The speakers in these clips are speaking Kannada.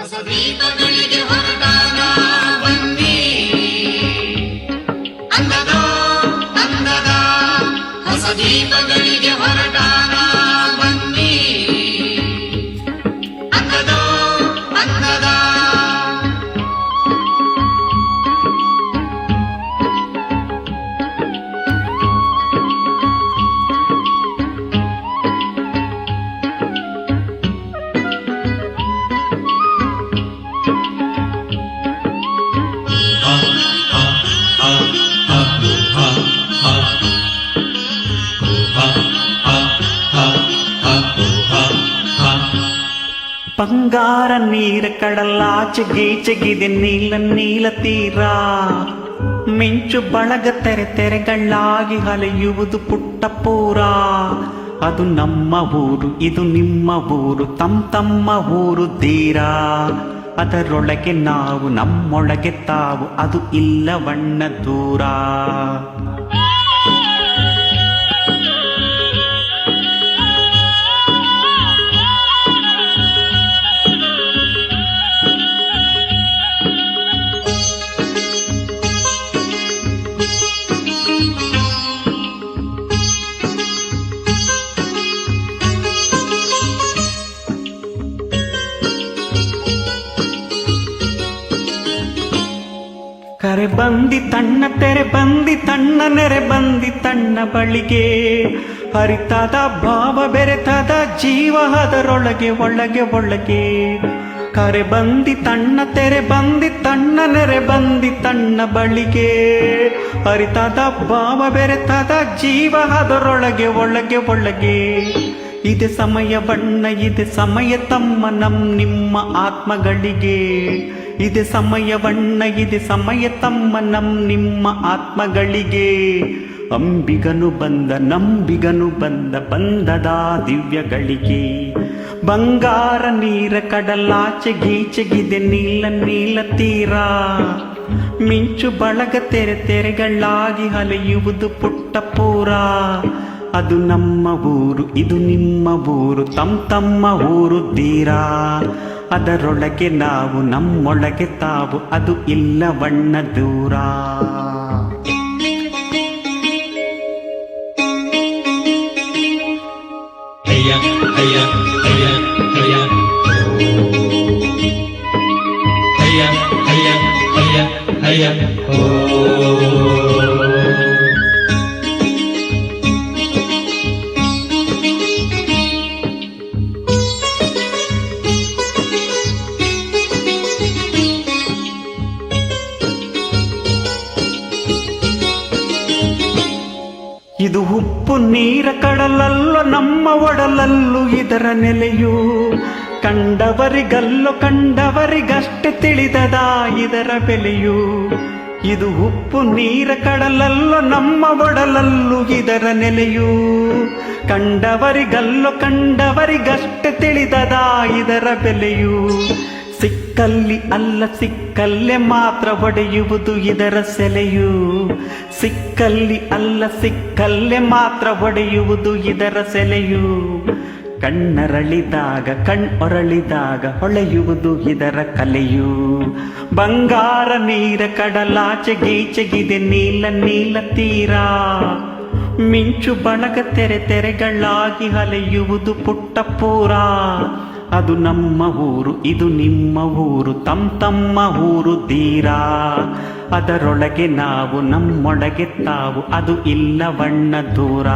ಹೊಸ ದೀಪಗಳಿಗೆ ಹೊರಟಾನ ಬನ್ನಿ ಅಂದದ ಅಂದದ ಹೊಸ ದೀಪಗಳಿಗೆ ಹೊರಟಾನ ಬನ್ನಿ ಅಂದದ ಅಂದದ ಬಂಗಾರ ನೀರ ಕಡಲಾಚೆ ಗೀಚೆಗಿದೆ ನೀಲ ನೀಲ ತೀರ ಮಿಂಚು ಬಳಗ ತೆರೆ ತೆರೆಗಳಾಗಿ ಹಲೆಯುವುದು ಪುಟ್ಟ ಪೂರ ಅದು ನಮ್ಮ ಊರು ಇದು ನಿಮ್ಮ ಊರು ತಮ್ಮ ಊರು ಧೀರ ಅದರೊಳಗೆ ನಾವು ನಮ್ಮೊಳಗೆ ತಾವು ಅದು ಇಲ್ಲವಣ್ಣ ದೂರ ಕರೆ ಬಂದಿ ತಣ್ಣ ತೆರೆ ಬಂದಿ ತಣ್ಣ ನೆರೆ ಬಂದಿ ತಣ್ಣ ಬಳಿಗೆ ಹರಿತದ ಭಾವ ಬೆರೆತದ ಜೀವ ಅದರೊಳಗೆ ಒಳಗೆ ಒಳಗೆ ಕರೆ ಬಂದಿ ತಣ್ಣ ತೆರೆ ಬಂದಿ ತಣ್ಣ ನೆರೆ ಬಂದಿ ತಣ್ಣ ಬಳಿಗೆ ಹರಿತದ ಭಾವ ಬೆರೆತದ ಜೀವ ಅದರೊಳಗೆ ಒಳಗೆ ಒಳಗೆ ಇದೆ ಸಮಯ ಬಣ್ಣ ಇದೆ ಸಮಯ ತಮ್ಮ ನಿಮ್ಮ ಆತ್ಮಗಳಿಗೆ ಇದೆ ಸಮಯ ಬಣ್ಣ ಇದೆ ಸಮಯ ತಮ್ಮ ನಿಮ್ಮ ಆತ್ಮಗಳಿಗೆ ಅಂಬಿಗನು ಬಂದ ನಂಬಿಗನು ಬಂದ ಬಂದದ ದಿವ್ಯಗಳಿಗೆ ಬಂಗಾರ ನೀರ ಕಡಲಾಚೆ ಗೀಚೆಗಿದೆ ನೀಲ ನೀಲ ತೀರ ಮಿಂಚು ಬಳಗ ತೆರೆ ತೆರೆಗಳಾಗಿ ಹಲೆಯುವುದು ಪುಟ್ಟ ಪೂರ ಅದು ನಮ್ಮ ಊರು ಇದು ನಿಮ್ಮ ಊರು ತಮ್ಮ ಊರು ಧೀರ ಅದರೊಳಗೆ ನಾವು ನಮ್ಮೊಳಗೆ ತಾವು ಅದು ಇಲ್ಲವಣ್ಣ ದೂರ ಹಯ್ಯ ಹಯ್ಯ ಹಯ್ಯ ಹಯ್ಯ ಹಯ್ಯ ಹಯ್ಯ ಹಯ್ಯ ಹಯ್ಯ ಓ ಇದು ಉಪ್ಪು ನೀರ ಕಡಲಲ್ಲೋ ನಮ್ಮ ಒಡಲಲ್ಲೂ ಇದರ ನೆಲೆಯು ಕಂಡವರಿಗಷ್ಟೇ ತಿಳಿದದ ಇದರ ಬೆಲೆಯು ಇದು ಉಪ್ಪು ನೀರ ಕಡಲಲ್ಲೋ ನಮ್ಮ ಒಡಲಲ್ಲೂ ಇದರ ನೆಲೆಯು ಕಂಡವರಿಗಷ್ಟೇ ತಿಳಿದದ ಇದರ ಬೆಲೆಯು ಸಿಕ್ಕಲ್ಲಿ ಅಲ್ಲ ಸಿಕ್ಕಲ್ಲೇ ಮಾತ್ರ ಒಡೆಯುವುದು ಇದರ ಸೆಲೆಯು ಸಿಕ್ಕಲ್ಲಿ ಅಲ್ಲ ಸಿಕ್ಕಲ್ಲೇ ಮಾತ್ರ ಒಡೆಯುವುದು ಇದರ ಸೆಲೆಯು ಕಣ್ಣರಳಿದಾಗ ಕಣ್ಣೊರಳಿದಾಗ ಹೊಳೆಯುವುದು ಇದರ ಕಲೆಯು ಬಂಗಾರ ನೀರ ಕಡಲಾಚೆ ಗೀಚೆಗಿದೆ ನೀಲ ನೀಲ ತೀರ ಮಿಂಚು ಬಳಗ ತೆರೆ ತೆರೆಗಳಾಗಿ ಹಲೆಯುವುದು ಪುಟ್ಟ ಪೂರ ಅದು ನಮ್ಮ ಊರು ಇದು ನಿಮ್ಮ ಊರು ತಮ್ಮ ಊರು ಧೀರ ಅದರೊಳಗೆ ನಾವು ನಮ್ಮೊಳಗೆ ತಾವು ಅದು ಇಲ್ಲವಣ್ಣ ದೂರ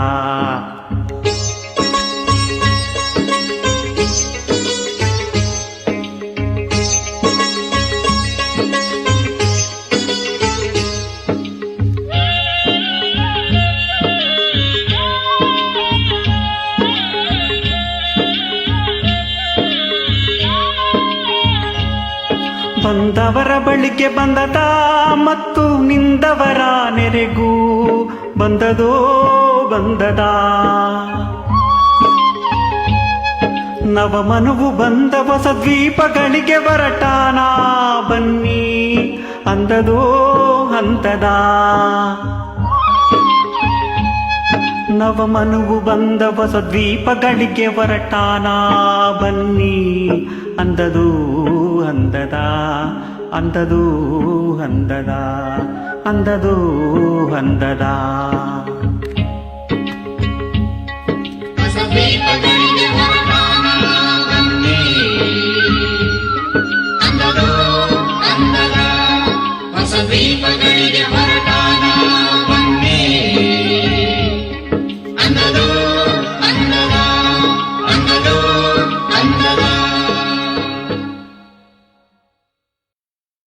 ಬಂದವರ ಬಳಿಗೆ ಬಂದದ ಮತ್ತು ನಿಂದವರ ನೆರೆಗೂ ಬಂದದೋ ಬಂದದ ನವಮನುವು ಬಂದ ಹೊಸ ದ್ವೀಪಗಳಿಗೆ ಹೊರಟಾನ ಬನ್ನಿ ಅಂದದೋ ಅಂತದ ನವಮನುವು ಬಂದ ಹೊಸ ದ್ವೀಪಗಳಿಗೆ ಹೊರಟಾನ ಬನ್ನಿ ಅಂದದು ಅಂದದ ಅಂದದು ಅಂದದ ಅಂದದು ಅಂದದ ಹೊಸ ದೀಪಗಳಿಗೆ ಹೊರಟಾನ ಬನ್ನಿ ಅಂದದೋ ಅಂದದ ಹೊಸ ದೀಪಗಳಿಗೆ ಹೊರಟಾನ ಬನ್ನಿ ಅಂದದೋ